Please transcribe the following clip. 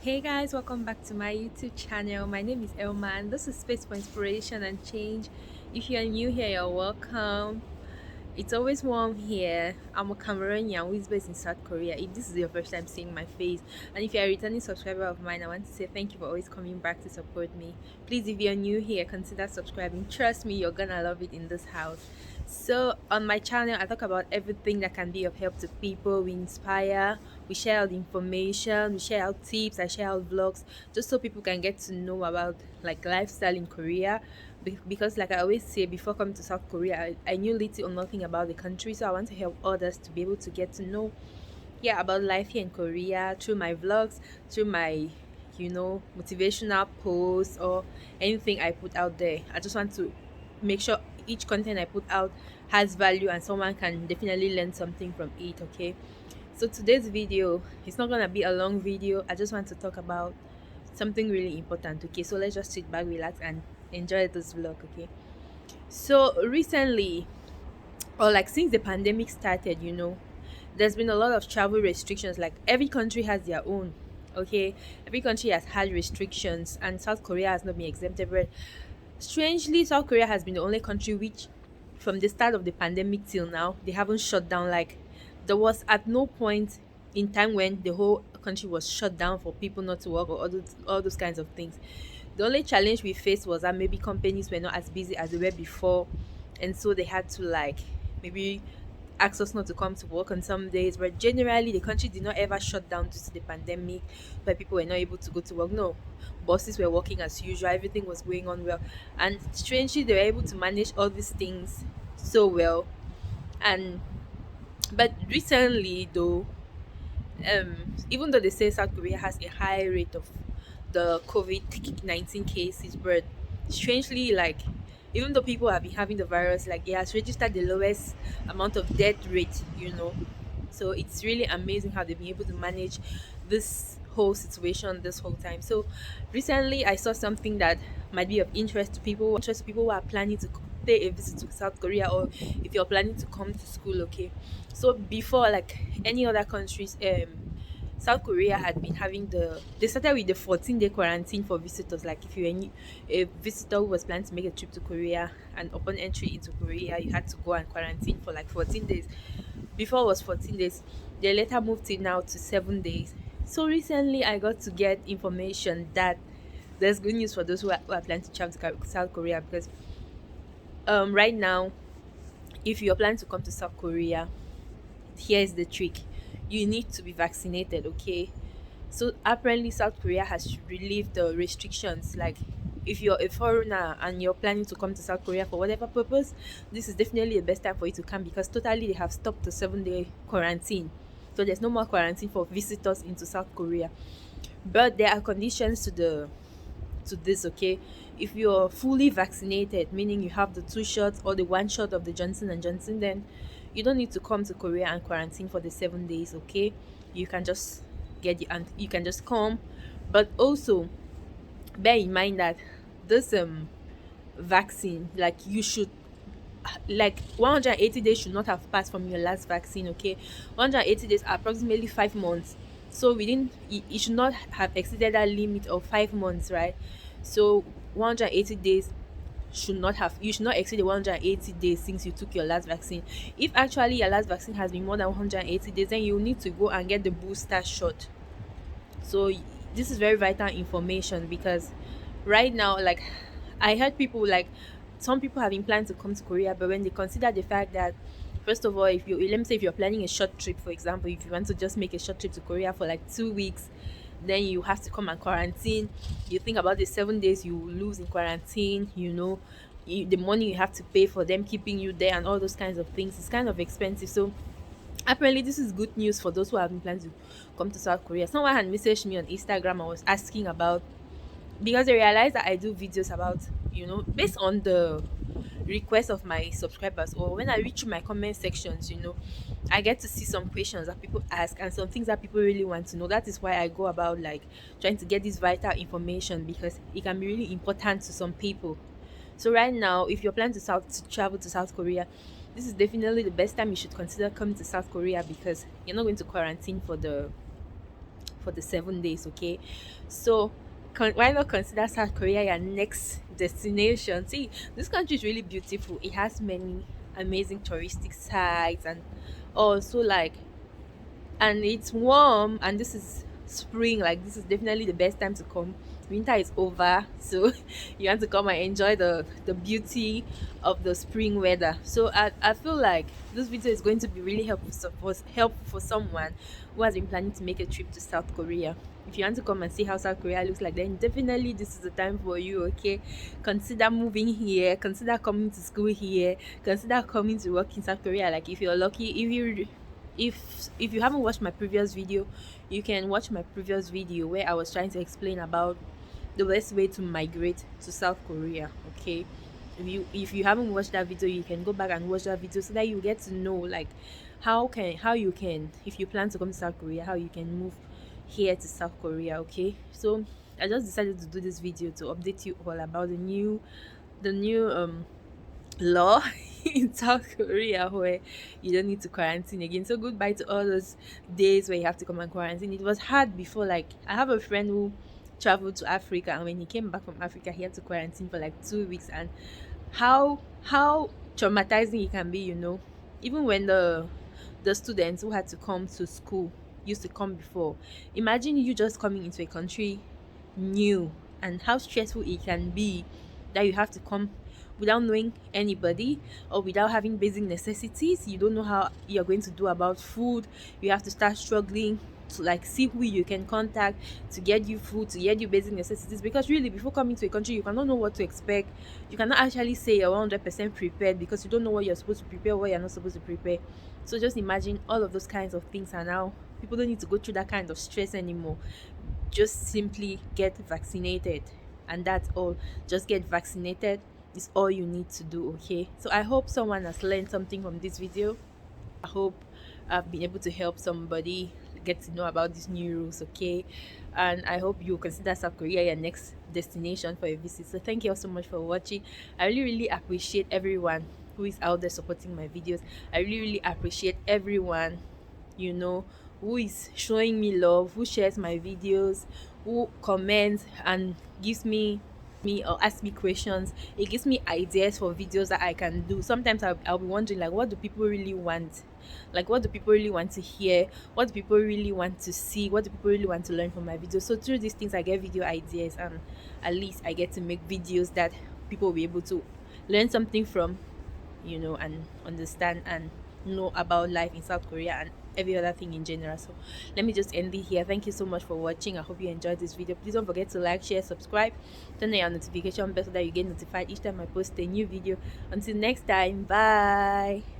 Hey guys, welcome back to my YouTube channel. My name is Elma and this is Space for Inspiration and Change. If you're new here, you're welcome. It's always warm here. I'm a Cameroonian who is based in South Korea. If this is your first time seeing my face, and if you're a returning subscriber of mine, I want to say thank you for always coming back to support me. Please, if you're new here, consider subscribing. Trust me, you're gonna love it in this house. So, on my channel, I talk about everything that can be of help to people. We inspire, we share out information, we share out tips, I share out vlogs, just so people can get to know about like lifestyle in Korea because like I always say, before coming to South Korea, I knew little or nothing about the country, so I want to help others to be able to get to know, yeah, about life here in Korea through my vlogs, through my motivational posts or anything I put out there. I just want to make sure each content I put out has value and someone can definitely learn something from it. Okay, so today's video, it's not gonna be a long video. I just want to talk about something really important. Okay, so let's just sit back, relax, and enjoy this vlog. Okay, so recently, or like since the pandemic started, there's been a lot of travel restrictions. Like every country has their own. Okay, every country has had restrictions, and South Korea has not been exempted. But strangely, South Korea has been the only country which, from the start of the pandemic till now, they haven't shut down. Like there was at no point in time when the whole country was shut down for people not to work or all those kinds of things. The only challenge we faced was that maybe companies were not as busy as they were before, and so they had to like maybe ask us not to come to work on some days. But generally, the country did not ever shut down due to the pandemic, where people were not able to go to work. No, bosses were working as usual. Everything was going on well, and strangely, they were able to manage all these things so well. And but recently, though, even though they say South Korea has a high rate of the COVID-19 cases, but strangely, like even though people have been having the virus, like it has registered the lowest amount of death rate. So it's really amazing how they've been able to manage this whole situation this whole time. So recently, I saw something that might be of interest to people who are planning to pay a visit to South Korea, or if you're planning to come to school. Okay, so before, like any other countries, South Korea had been having they started with the 14-day quarantine for visitors. Like if you were a visitor who was planning to make a trip to Korea, and upon entry into Korea, you had to go and quarantine for like 14 days. Before it was 14 days, they later moved it now to 7 days. So recently, I got to get information that there's good news for those who are planning to travel to South Korea, because right now, if you're planning to come to South Korea, here's the trick: you need to be vaccinated. Okay, so apparently South Korea has relieved the restrictions. Like if you're a foreigner and you're planning to come to South Korea for whatever purpose, this is definitely the best time for you to come, because totally they have stopped the 7-day quarantine. So there's no more quarantine for visitors into South Korea. But there are conditions to this. Okay, if you're fully vaccinated, meaning you have the 2 shots or the 1 shot of the Johnson and Johnson, then you don't need to come to Korea and quarantine for the 7 days. Okay, you can just and you can just come. But also bear in mind that this vaccine, like you should, like 180 days should not have passed from your last vaccine. Okay, 180 days are approximately 5 months. So within it should not have exceeded that limit of 5 months, right? So 180 days you should not exceed the 180 days since you took your last vaccine. If actually your last vaccine has been more than 180 days, then you need to go and get the booster shot. So this is very vital information, because right now, like I heard people, like some people have been planning to come to Korea, but when they consider the fact that, first of all, if you let me say if you're planning a short trip, for example, if you want to just make a short trip to Korea for like 2 weeks, then you have to come and quarantine. You think about the 7 days you will lose in quarantine, the money you have to pay for them keeping you there and all those kinds of things. It's kind of expensive. So apparently, this is good news for those who have been planning to come to South Korea. Someone had messaged me on Instagram and was asking about, because they realized that I do videos about, based on the request of my subscribers, or when I reach through my comment sections, I get to see some questions that people ask and some things that people really want to know. That is why I go about like trying to get this vital information, because it can be really important to some people. So right now, if you're planning to travel to South Korea, this is definitely the best time you should consider coming to South Korea, because you're not going to quarantine for the 7 days. Okay, so why not consider South Korea your next destination? See, this country is really beautiful. It has many amazing touristic sites, and also like, and it's warm, and this is spring. Like, this is definitely the best time to come. Winter is over, so you want to come and enjoy the beauty of the spring weather. So I feel like this video is going to be really helpful, helpful for someone who has been planning to make a trip to South Korea. If you want to come and see how South Korea looks like, then definitely this is the time for you. Okay, consider moving here, consider coming to school here, consider coming to work in South Korea. Like, if you're lucky, if you haven't watched my previous video, you can watch my previous video where I was trying to explain about the best way to migrate to South Korea. Okay, if you haven't watched that video, you can go back and watch that video so that you get to know, like, how you can, if you plan to come to South Korea, how you can move here to South Korea. Okay, so I just decided to do this video to update you all about the new law in South Korea, where you don't need to quarantine again. So goodbye to all those days where you have to come and quarantine. It was hard before. Like, I have a friend who traveled to Africa, and when he came back from Africa, he had to quarantine for like 2 weeks. And how traumatizing it can be, even when the students who had to come to school used to come before. Imagine you just coming into a country new, and how stressful it can be that you have to come without knowing anybody, or without having basic necessities. You don't know how you're going to do about food. You have to start struggling to, like, see who you can contact to get you food, to get you basic necessities, because really, before coming to a country, you cannot know what to expect. You cannot actually say you're 100% prepared, because you don't know what you're supposed to prepare, what you're not supposed to prepare. So just imagine all of those kinds of things are now, people don't need to go through that kind of stress anymore. Just simply get vaccinated, and that's all. Just get vaccinated is all you need to do. Okay, so I hope someone has learned something from this video. I hope I've been able to help somebody get to know about these new rules. Okay, and I hope you consider South Korea your next destination for a visit. So thank you all so much for watching. I really appreciate everyone who is out there supporting my videos. I really appreciate everyone, who is showing me love, who shares my videos, who comments and gives me or ask me questions. It gives me ideas for videos that I can do. Sometimes I'll be wondering, like, what do people really want? Like, what do people really want to hear? What do people really want to see? What do people really want to learn from my videos? So through these things, I get video ideas, and at least I get to make videos that people will be able to learn something from, and understand and know about life in South Korea and every other thing in general. So let me just end it here. Thank you so much for watching. I hope you enjoyed this video. Please don't forget to like, share, subscribe, turn on your notification bell so that you get notified each time I post a new video. Until next time, bye.